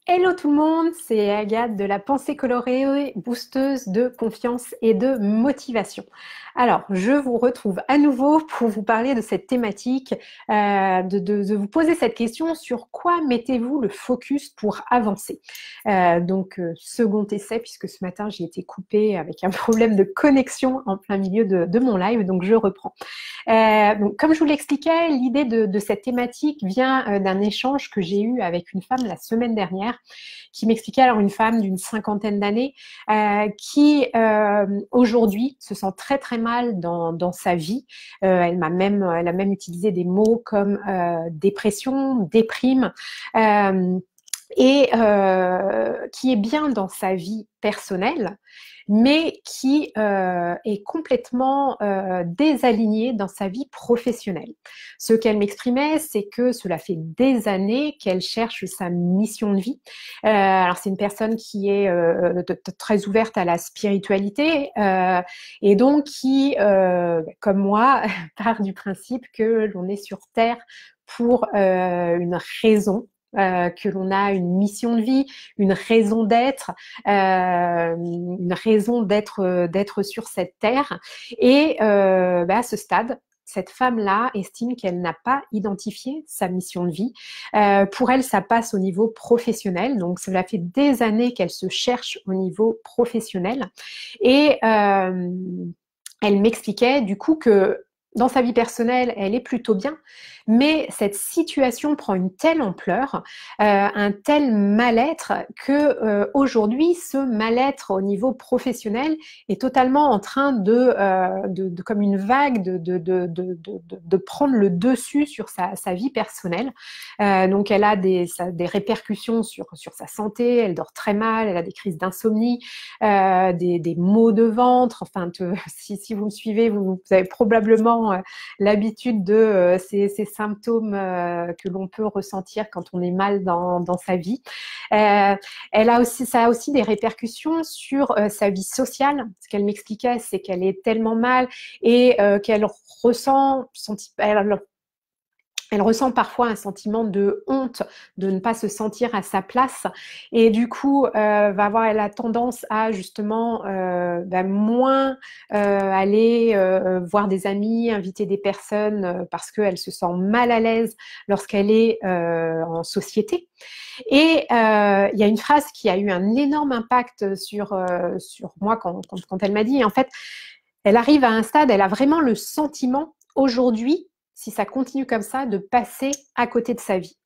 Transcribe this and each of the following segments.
Hello tout le monde, c'est Agathe de la pensée colorée, boosteuse de confiance et de motivation. Alors, je vous retrouve à nouveau pour vous parler de cette thématique, de vous poser cette question sur quoi mettez-vous le focus pour avancer. Second essai, puisque ce matin j'ai été coupée avec un problème de connexion en plein milieu de mon live, donc je reprends. Donc, comme je vous l'expliquais, l'idée de cette thématique vient d'un échange que j'ai eu avec une femme la semaine dernière qui m'expliquait, alors une femme d'une cinquantaine d'années, qui aujourd'hui se sent très très mal dans sa vie. Elle a même utilisé des mots comme dépression, déprime. Qui est bien dans sa vie personnelle, mais qui est complètement désalignée dans sa vie professionnelle. Ce qu'elle m'exprimait, c'est que cela fait des années qu'elle cherche sa mission de vie. Alors c'est une personne qui est très ouverte à la spiritualité et donc qui, comme moi, part du principe que l'on est sur Terre pour une raison, que l'on a une mission de vie, une raison d'être sur cette terre. Et à ce stade, cette femme-là estime qu'elle n'a pas identifié sa mission de vie. Pour elle, ça passe au niveau professionnel. Donc, cela fait des années qu'elle se cherche au niveau professionnel. Et elle m'expliquait du coup que dans sa vie personnelle, elle est plutôt bien, mais cette situation prend une telle ampleur, un tel mal-être que aujourd'hui, ce mal-être au niveau professionnel est totalement en train de comme une vague, de prendre le dessus sur sa vie personnelle. Donc, elle a des répercussions sur sa santé. Elle dort très mal, elle a des crises d'insomnie, des maux de ventre. Enfin, si vous me suivez, vous avez probablement l'habitude de ces symptômes que l'on peut ressentir quand on est mal dans sa vie. Ça a aussi des répercussions sur sa vie sociale. Ce qu'elle m'expliquait, c'est qu'elle est tellement mal et qu'elle ressent elle ressent parfois un sentiment de honte de ne pas se sentir à sa place et du coup elle a tendance à justement moins aller voir des amis, inviter des personnes parce qu'elle se sent mal à l'aise lorsqu'elle est en société. Et il y a une phrase qui a eu un énorme impact sur moi quand elle m'a dit, en fait, elle arrive à un stade, elle a vraiment le sentiment aujourd'hui, si ça continue comme ça, de passer à côté de sa vie.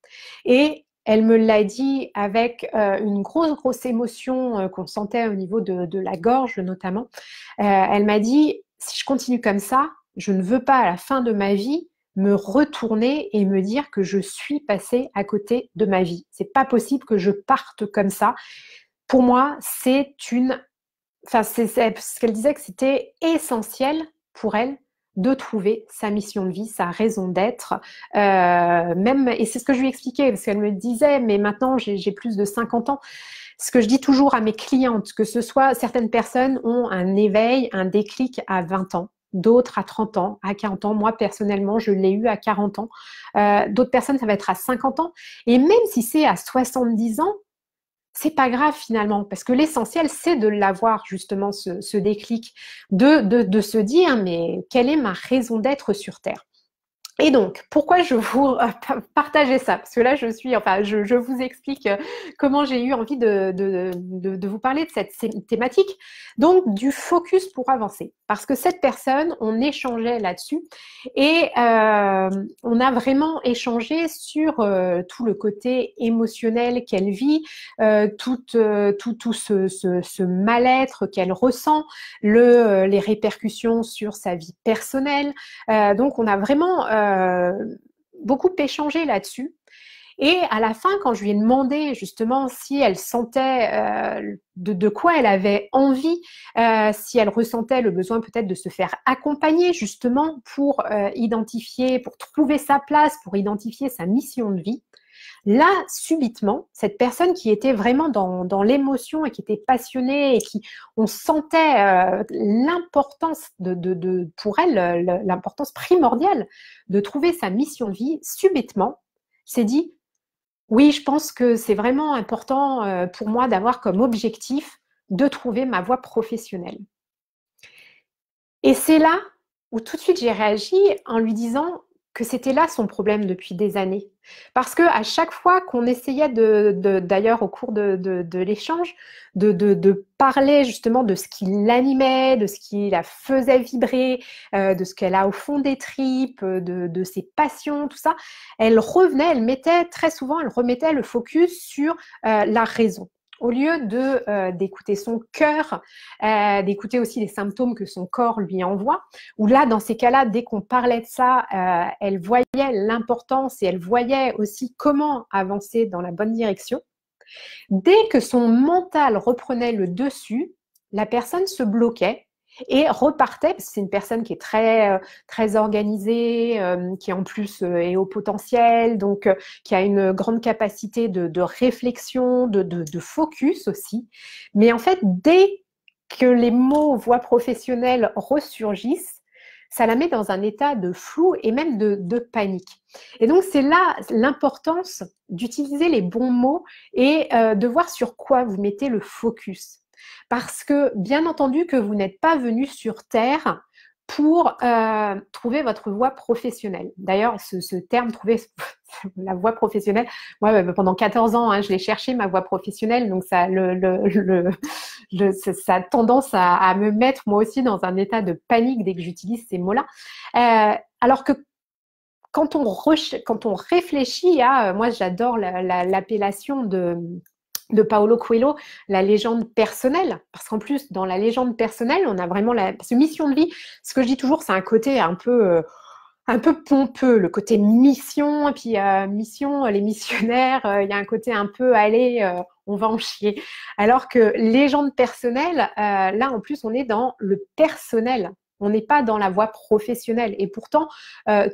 Et elle me l'a dit avec une grosse émotion qu'on sentait au niveau de la gorge notamment. Elle m'a dit, si je continue comme ça, je ne veux pas à la fin de ma vie me retourner et me dire que je suis passée à côté de ma vie. C'est pas possible que je parte comme ça. Pour moi, ce qu'elle disait que c'était essentiel pour elle de trouver sa mission de vie, sa raison d'être. Et c'est ce que je lui expliquais, parce qu'elle me disait, mais maintenant j'ai plus de 50 ans. Ce que je dis toujours à mes clientes, que ce soit certaines personnes ont un éveil, un déclic à 20 ans, d'autres à 30 ans, à 40 ans. Moi, personnellement, je l'ai eu à 40 ans. D'autres personnes, ça va être à 50 ans. Et même si c'est à 70 ans, c'est pas grave finalement, parce que l'essentiel, c'est de l'avoir justement, ce déclic, de se dire, mais quelle est ma raison d'être sur Terre? Et donc, pourquoi je vous partageais ça? Parce que là, je vous explique comment j'ai eu envie de vous parler de cette thématique. Donc, du focus pour avancer. Parce que cette personne, on échangeait là-dessus et on a vraiment échangé sur tout le côté émotionnel qu'elle vit, tout ce mal-être qu'elle ressent, les répercussions sur sa vie personnelle. Donc, on a vraiment beaucoup échangé là-dessus. Et à la fin, quand je lui ai demandé justement si elle sentait de quoi elle avait envie, si elle ressentait le besoin peut-être de se faire accompagner justement pour identifier, pour trouver sa place, pour identifier sa mission de vie, là, subitement, cette personne qui était vraiment dans l'émotion et qui était passionnée et qui, on sentait l'importance pour elle, l'importance primordiale de trouver sa mission de vie, subitement, s'est dit, Oui, je pense que c'est vraiment important pour moi d'avoir comme objectif de trouver ma voie professionnelle. Et c'est là où tout de suite j'ai réagi en lui disant que c'était là son problème depuis des années. Parce que à chaque fois qu'on essayait d'ailleurs au cours de l'échange, de parler justement de ce qui l'animait, de ce qui la faisait vibrer, de ce qu'elle a au fond des tripes, de ses passions, tout ça, elle revenait, elle mettait très souvent, elle remettait le focus sur la raison. Au lieu d'écouter son cœur, d'écouter aussi les symptômes que son corps lui envoie, où là, dans ces cas-là, dès qu'on parlait de ça, elle voyait l'importance et elle voyait aussi comment avancer dans la bonne direction. Dès que son mental reprenait le dessus, la personne se bloquait et repartait, parce que c'est une personne qui est très organisée, qui en plus est au potentiel, donc qui a une grande capacité de réflexion, de focus aussi. Mais en fait, dès que les mots voix professionnelle ressurgissent, ça la met dans un état de flou et même de panique. Et donc, c'est là l'importance d'utiliser les bons mots et de voir sur quoi vous mettez le focus. Parce que, bien entendu, que vous n'êtes pas venu sur Terre pour trouver votre voie professionnelle. D'ailleurs, ce terme, trouver la voie professionnelle, moi, pendant 14 ans, hein, je l'ai cherché, ma voie professionnelle, donc ça, ça a tendance à me mettre, moi aussi, dans un état de panique dès que j'utilise ces mots-là. Alors que quand on réfléchit à, moi j'adore l'appellation de Paulo Coelho, la légende personnelle, parce qu'en plus dans la légende personnelle, on a vraiment parce que mission de vie. Ce que je dis toujours, c'est un côté un peu pompeux, le côté mission, et puis mission, les missionnaires, il y a un côté un peu allez, on va en chier. Alors que légende personnelle, là en plus on est dans le personnel. On n'est pas dans la voie professionnelle. Et pourtant,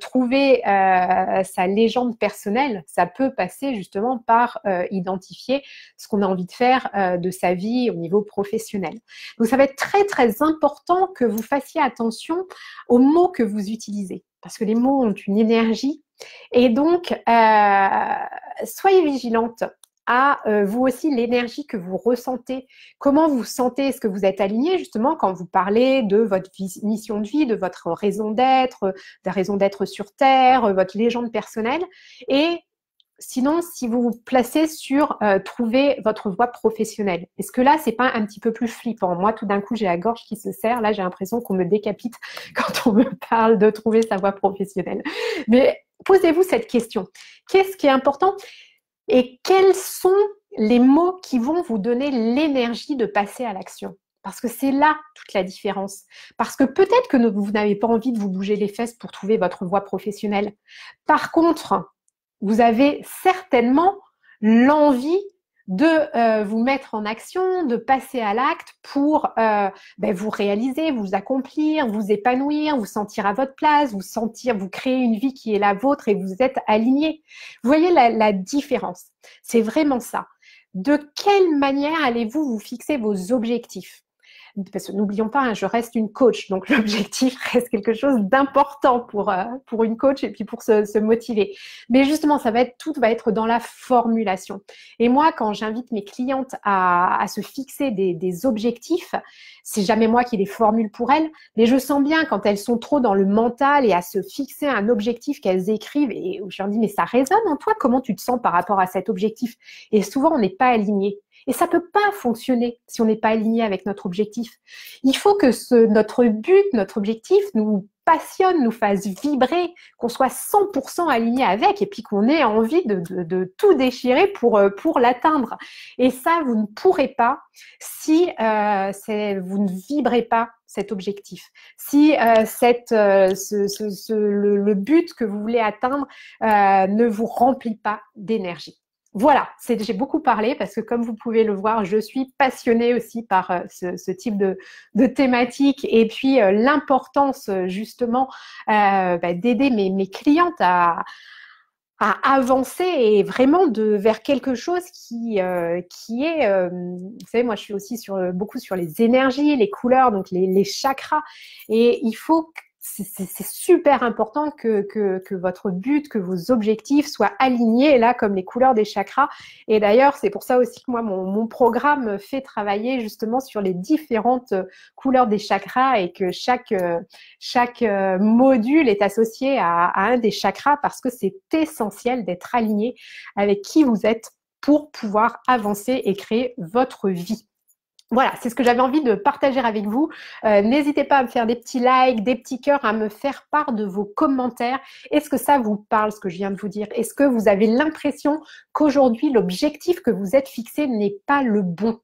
trouver sa légende personnelle, ça peut passer justement par identifier ce qu'on a envie de faire de sa vie au niveau professionnel. Donc, ça va être très, très important que vous fassiez attention aux mots que vous utilisez. Parce que les mots ont une énergie. Et donc, soyez vigilante à vous aussi l'énergie que vous ressentez. Comment vous sentez? Est-ce que vous êtes aligné justement quand vous parlez de votre mission de vie, de votre raison d'être, de la raison d'être sur Terre, votre légende personnelle? Et sinon, si vous vous placez sur trouver votre voie professionnelle, est-ce que là, c'est pas un petit peu plus flippant? Moi, tout d'un coup, j'ai la gorge qui se serre. Là, j'ai l'impression qu'on me décapite quand on me parle de trouver sa voie professionnelle. Mais posez-vous cette question. Qu'est-ce qui est important? Et quels sont les mots qui vont vous donner l'énergie de passer à l'action? Parce que c'est là toute la différence. Parce que peut-être que vous n'avez pas envie de vous bouger les fesses pour trouver votre voie professionnelle. Par contre, vous avez certainement l'envie de vous mettre en action, de passer à l'acte pour vous réaliser, vous accomplir, vous épanouir, vous sentir à votre place, vous créer une vie qui est la vôtre et vous êtes aligné. Vous voyez la différence. C'est vraiment ça. De quelle manière allez-vous vous fixer vos objectifs? Parce que n'oublions pas, hein, je reste une coach, donc l'objectif reste quelque chose d'important pour une coach et puis pour se motiver. Mais justement, tout va être dans la formulation. Et moi, quand j'invite mes clientes à se fixer des objectifs, c'est jamais moi qui les formule pour elles, mais je sens bien quand elles sont trop dans le mental et à se fixer un objectif qu'elles écrivent et où je leur dis mais ça résonne en toi, comment tu te sens par rapport à cet objectif? Et souvent on n'est pas aligné. Et ça peut pas fonctionner si on n'est pas aligné avec notre objectif. Il faut que notre but, notre objectif nous passionne, nous fasse vibrer, qu'on soit 100% aligné avec et puis qu'on ait envie de tout déchirer pour l'atteindre. Et ça, vous ne pourrez pas si vous ne vibrez pas cet objectif. Si le but que vous voulez atteindre ne vous remplit pas d'énergie. Voilà, j'ai beaucoup parlé parce que comme vous pouvez le voir, je suis passionnée aussi par ce type de thématique et puis l'importance justement d'aider mes clientes à avancer et vraiment vers quelque chose qui est, vous savez, moi je suis aussi beaucoup sur les énergies, les couleurs, donc les chakras et il faut c'est super important que votre but, que vos objectifs soient alignés, là, comme les couleurs des chakras. Et d'ailleurs, c'est pour ça aussi que moi, mon programme fait travailler justement sur les différentes couleurs des chakras et que chaque module est associé à un des chakras parce que c'est essentiel d'être aligné avec qui vous êtes pour pouvoir avancer et créer votre vie. Voilà, c'est ce que j'avais envie de partager avec vous. N'hésitez pas à me faire des petits likes, des petits cœurs, à me faire part de vos commentaires. Est-ce que ça vous parle, ce que je viens de vous dire? Est-ce que vous avez l'impression qu'aujourd'hui, l'objectif que vous êtes fixé n'est pas le bon?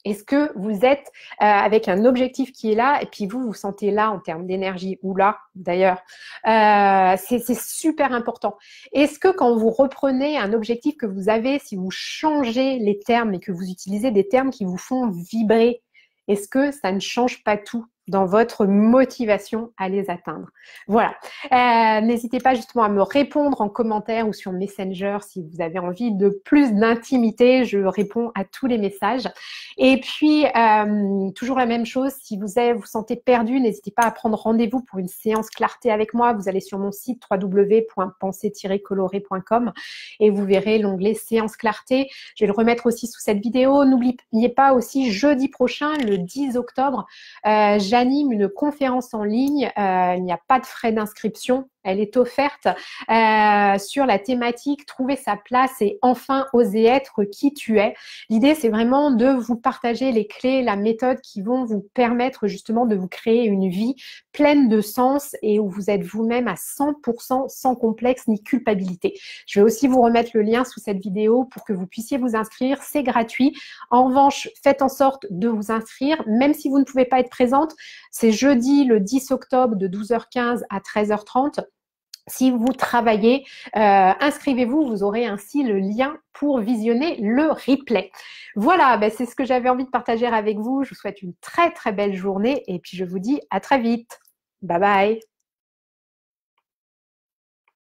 Est-ce que vous êtes avec un objectif qui est là et puis vous vous sentez là en termes d'énergie ou là d'ailleurs c'est super important. Est-ce que quand vous reprenez un objectif que vous avez, si vous changez les termes et que vous utilisez des termes qui vous font vibrer, est-ce que ça ne change pas tout dans votre motivation à les atteindre? Voilà. N'hésitez pas justement à me répondre en commentaire ou sur Messenger si vous avez envie de plus d'intimité. Je réponds à tous les messages. Et puis, toujours la même chose, si vous vous sentez perdu, n'hésitez pas à prendre rendez-vous pour une séance clarté avec moi. Vous allez sur mon site www.penser-coloré.com et vous verrez l'onglet séance clarté. Je vais le remettre aussi sous cette vidéo. N'oubliez pas aussi, jeudi prochain, le 10 octobre, j'anime une conférence en ligne. Il n'y a pas de frais d'inscription. Elle est offerte sur la thématique trouver sa place et enfin oser être qui tu es. L'idée, c'est vraiment de vous partager les clés, la méthode qui vont vous permettre justement de vous créer une vie pleine de sens et où vous êtes vous-même à 100% sans complexe ni culpabilité. Je vais aussi vous remettre le lien sous cette vidéo pour que vous puissiez vous inscrire. C'est gratuit. En revanche, faites en sorte de vous inscrire, même si vous ne pouvez pas être présente. C'est jeudi le 10 octobre de 12h15 à 13h30. Si vous travaillez, inscrivez-vous, vous aurez ainsi le lien pour visionner le replay. Voilà, ben c'est ce que j'avais envie de partager avec vous. Je vous souhaite une très très belle journée et puis je vous dis à très vite. Bye bye.